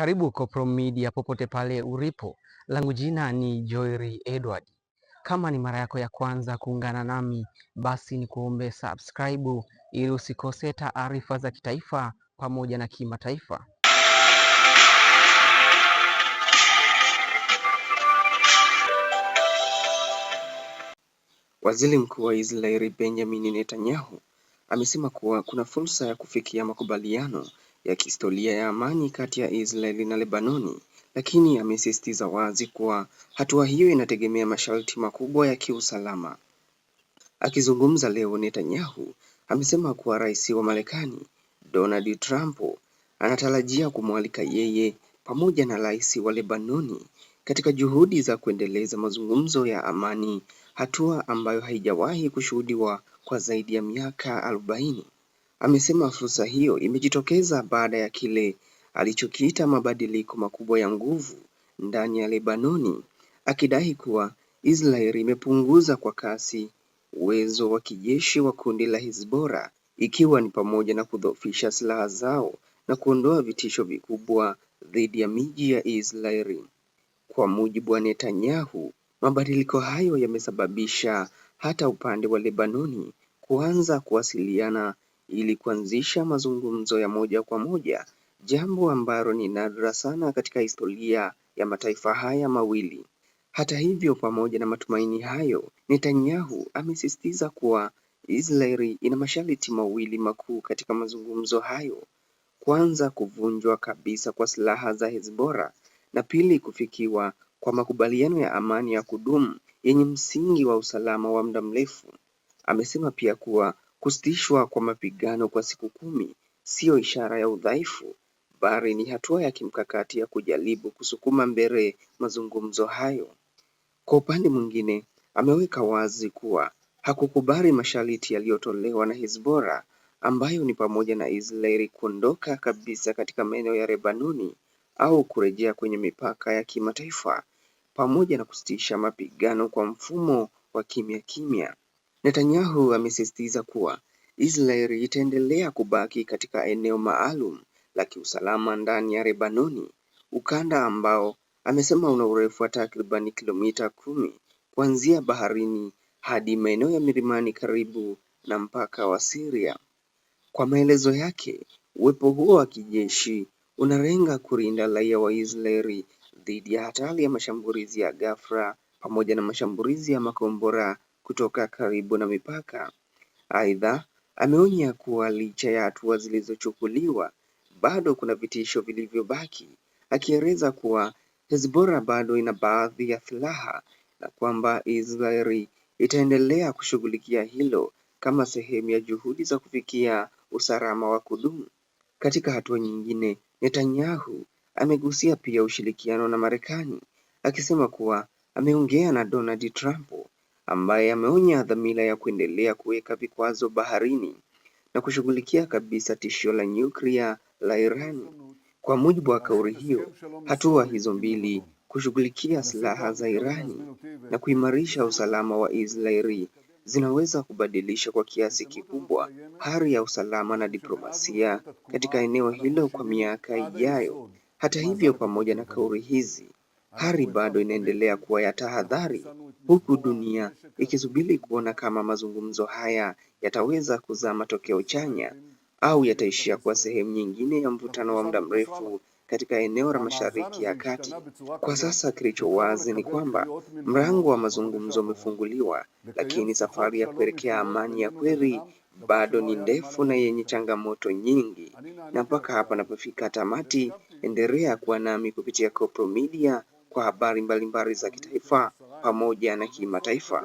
Karibu Kopro Media popote pale ulipo. Langu jina ni Joyri Edward. Kama ni mara yako ya kwanza kuungana nami, basi ni kuombe subscribe ili usikose taarifa za kitaifa pamoja na kimataifa. Waziri Mkuu wa Israeli Benjamin Netanyahu amesema kuwa kuna fursa ya kufikia makubaliano ya kihistoria ya amani kati ya Israeli na Lebanoni, lakini amesisitiza wazi kuwa hatua hiyo inategemea masharti makubwa ya kiusalama. Akizungumza leo, Netanyahu amesema kuwa Rais wa Marekani Donald Trump anatarajia kumwalika yeye pamoja na Rais wa Lebanoni katika juhudi za kuendeleza mazungumzo ya amani, hatua ambayo haijawahi kushuhudiwa kwa zaidi ya miaka 40. Amesema fursa hiyo imejitokeza baada ya kile alichokiita mabadiliko makubwa ya nguvu ndani ya Lebanoni, akidai kuwa Israel imepunguza kwa kasi uwezo wa kijeshi wa kundi la Hezbollah, ikiwa ni pamoja na kudhoofisha silaha zao na kuondoa vitisho vikubwa dhidi ya miji ya Israeli. Kwa mujibu wa Netanyahu, mabadiliko hayo yamesababisha hata upande wa Lebanoni kuanza kuwasiliana ili kuanzisha mazungumzo ya moja kwa moja, jambo ambalo ni nadra sana katika historia ya mataifa haya mawili. Hata hivyo, pamoja na matumaini hayo, Netanyahu amesisitiza kuwa Israeli ina masharti mawili makuu katika mazungumzo hayo. Kwanza, kuvunjwa kabisa kwa silaha za Hezbollah, na pili, kufikiwa kwa makubaliano ya amani ya kudumu yenye msingi wa usalama wa muda mrefu. Amesema pia kuwa kusitishwa kwa mapigano kwa siku 10 sio ishara ya udhaifu, bali ni hatua ya kimkakati ya kujaribu kusukuma mbele mazungumzo hayo. Kwa upande mwingine, ameweka wazi kuwa hakukubali masharti yaliyotolewa na Hezbollah, ambayo ni pamoja na Israeli kuondoka kabisa katika maeneo ya Lebanoni au kurejea kwenye mipaka ya kimataifa, pamoja na kusitisha mapigano kwa mfumo wa kimya kimya. Netanyahu amesisitiza kuwa Israeli itaendelea kubaki katika eneo maalum la kiusalama ndani ya Lebanoni, ukanda ambao amesema una urefu wa takriban kilomita 10 kuanzia baharini hadi maeneo ya milimani karibu na mpaka wa Syria. Kwa maelezo yake, uwepo huo wa kijeshi unalenga kulinda raia wa Israeli dhidi ya hatari ya mashambulizi ya ghafla pamoja na mashambulizi ya makombora kutoka karibu na mipaka. Aidha, ameonya kuwa licha ya hatua zilizochukuliwa, bado kuna vitisho vilivyobaki, akieleza kuwa Hezbollah bado ina baadhi ya silaha na kwamba Israeli itaendelea kushughulikia hilo kama sehemu ya juhudi za kufikia usalama wa kudumu. Katika hatua nyingine, Netanyahu amegusia pia ushirikiano na Marekani, akisema kuwa ameongea na Donald Trump ambaye ameonya dhamira ya kuendelea kuweka vikwazo baharini na kushughulikia kabisa tishio la nyuklia la Iran. Kwa mujibu wa kauli hiyo, hatua hizo mbili, kushughulikia silaha za Irani na kuimarisha usalama wa Israeli, zinaweza kubadilisha kwa kiasi kikubwa hali ya usalama na diplomasia katika eneo hilo kwa miaka ijayo. Hata hivyo, pamoja na kauli hizi, hali bado inaendelea kuwa ya tahadhari, huku dunia ikisubiri kuona kama mazungumzo haya yataweza kuzaa matokeo chanya au yataishia kuwa sehemu nyingine ya mvutano wa muda mrefu katika eneo la Mashariki ya Kati. Kwa sasa kilicho wazi ni kwamba mlango wa mazungumzo umefunguliwa, lakini safari ya kuelekea amani ya kweli bado ni ndefu na yenye changamoto nyingi. Na mpaka hapa napofika tamati, endelea kuwa nami kupitia Kopro Media kwa habari mbalimbali za kitaifa pamoja na kimataifa.